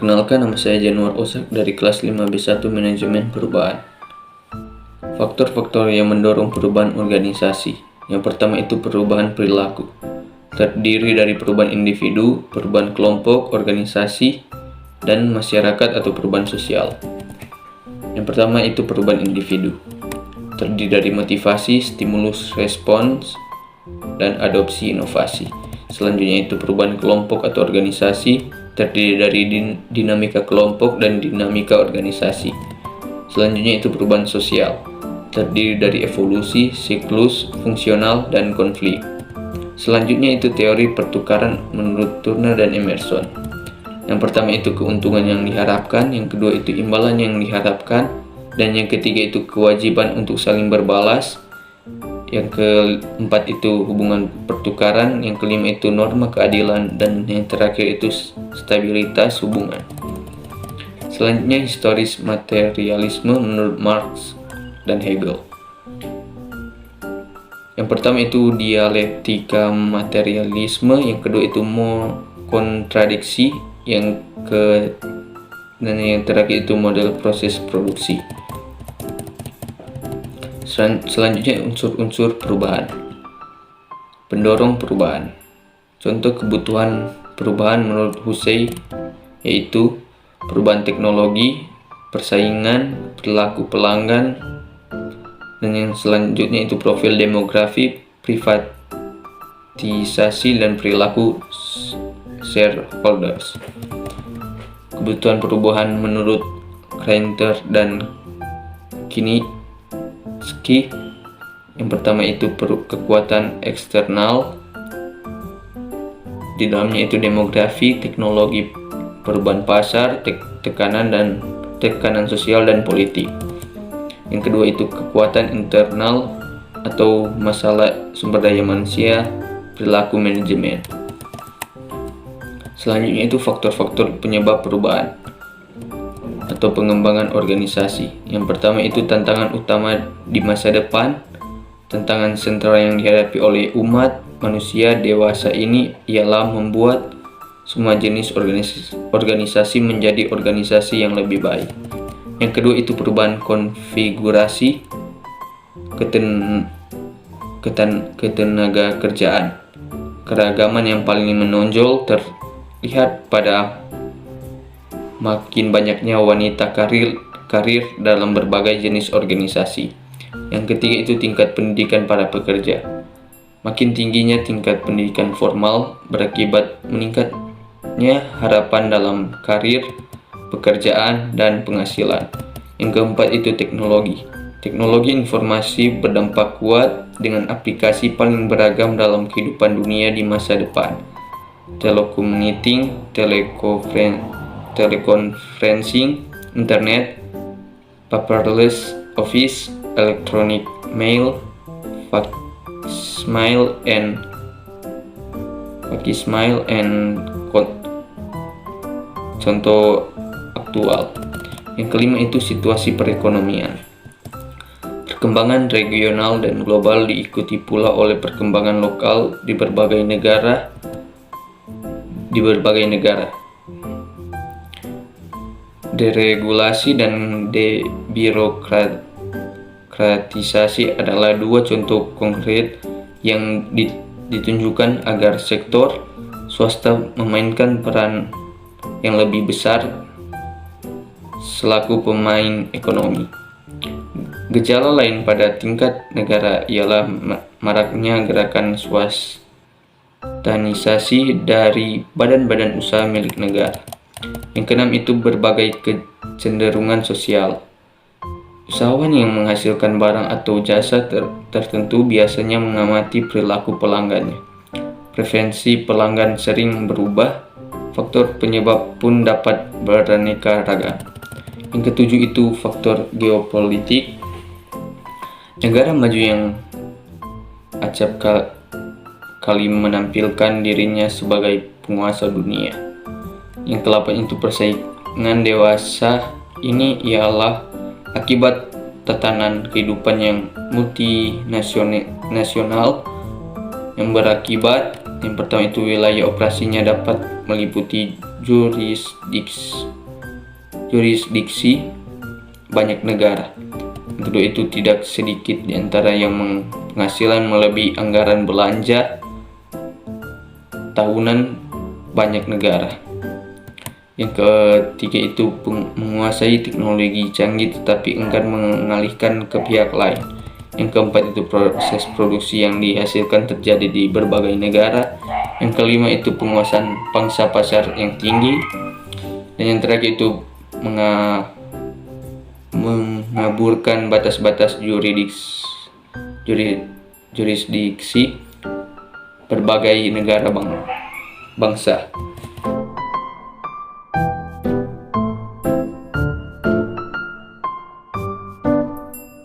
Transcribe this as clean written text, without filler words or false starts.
Perkenalkan, nama saya Januar Osak dari kelas 5B1 Manajemen Perubahan. Faktor-faktor yang mendorong perubahan organisasi. Yang pertama itu perubahan perilaku. Terdiri dari perubahan individu, perubahan kelompok, organisasi, dan masyarakat atau perubahan sosial. Yang pertama itu perubahan individu. Terdiri dari motivasi, stimulus, respons, dan adopsi inovasi. Selanjutnya itu perubahan kelompok atau organisasi, terdiri dari dinamika kelompok dan dinamika organisasi. Selanjutnya itu perubahan sosial, terdiri dari evolusi, siklus, fungsional, dan konflik. Selanjutnya itu teori pertukaran menurut Turner dan Emerson. Yang pertama itu keuntungan yang diharapkan, yang kedua itu imbalan yang diharapkan, dan yang ketiga itu kewajiban untuk saling berbalas. Yang keempat itu hubungan pertukaran, yang kelima itu norma keadilan, dan yang terakhir itu stabilitas hubungan. Selanjutnya historis materialisme menurut Marx dan Hegel. Yang pertama itu dialektika materialisme, yang kedua itu kontradiksi, dan yang terakhir itu model proses produksi. Selanjutnya unsur-unsur perubahan. Pendorong perubahan. Contoh kebutuhan perubahan menurut Hussey yaitu perubahan teknologi, persaingan, perilaku pelanggan, dan yang selanjutnya itu profil demografi, privatisasi, dan perilaku shareholders. Kebutuhan perubahan menurut Kreinter dan Kiniski. Yang pertama itu kekuatan eksternal, di dalamnya itu demografi, teknologi, perubahan pasar, tekanan sosial dan politik. Yang kedua itu kekuatan internal atau masalah sumber daya manusia, perilaku manajemen. Selanjutnya itu faktor-faktor penyebab perubahan atau pengembangan organisasi. Yang pertama itu tantangan utama di masa depan. Tantangan sentral yang dihadapi oleh umat manusia dewasa ini ialah membuat semua jenis organisasi menjadi organisasi yang lebih baik. Yang kedua itu perubahan konfigurasi ketenaga kerjaan. Keragaman yang paling menonjol terlihat pada makin banyaknya wanita karir dalam berbagai jenis organisasi. Yang ketiga itu tingkat pendidikan para pekerja. Makin tingginya tingkat pendidikan formal berakibat meningkatnya harapan dalam karir, pekerjaan, dan penghasilan. Yang keempat itu teknologi. Teknologi informasi berdampak kuat dengan aplikasi paling beragam dalam kehidupan dunia di masa depan. Telecommuting, teleconferencing, internet, paperless office, electronic mail, faxmail, and contoh aktual. Yang kelima itu situasi perekonomian. Perkembangan regional dan global diikuti pula oleh perkembangan lokal di berbagai negara. Deregulasi dan debirokratisasi adalah dua contoh konkret yang ditunjukkan agar sektor swasta memainkan peran yang lebih besar selaku pemain ekonomi. Gejala lain pada tingkat negara ialah maraknya gerakan swastanisasi dari badan-badan usaha milik negara. Yang keenam itu berbagai kecenderungan sosial. Usahawan yang menghasilkan barang atau jasa tertentu biasanya mengamati perilaku pelanggannya. Preferensi pelanggan sering berubah. Faktor penyebab pun dapat beraneka ragam. Yang ketujuh itu faktor geopolitik. Negara maju yang acap kali menampilkan dirinya sebagai penguasa dunia. Yang ke-8 itu persaingan dewasa. Ini ialah akibat tatanan kehidupan yang multinasional yang berakibat yang pertama itu wilayah operasinya dapat meliputi jurisdiksi banyak negara. Yang kedua itu tidak sedikit di antara yang penghasilan melebihi anggaran belanja tahunan banyak negara. Yang ketiga itu menguasai teknologi canggih tetapi enggan mengalihkan ke pihak lain. Yang keempat itu proses produksi yang dihasilkan terjadi di berbagai negara. Yang kelima itu penguasaan pangsa pasar yang tinggi. Dan yang terakhir itu mengaburkan batas-batas jurisdiksi berbagai negara bangsa.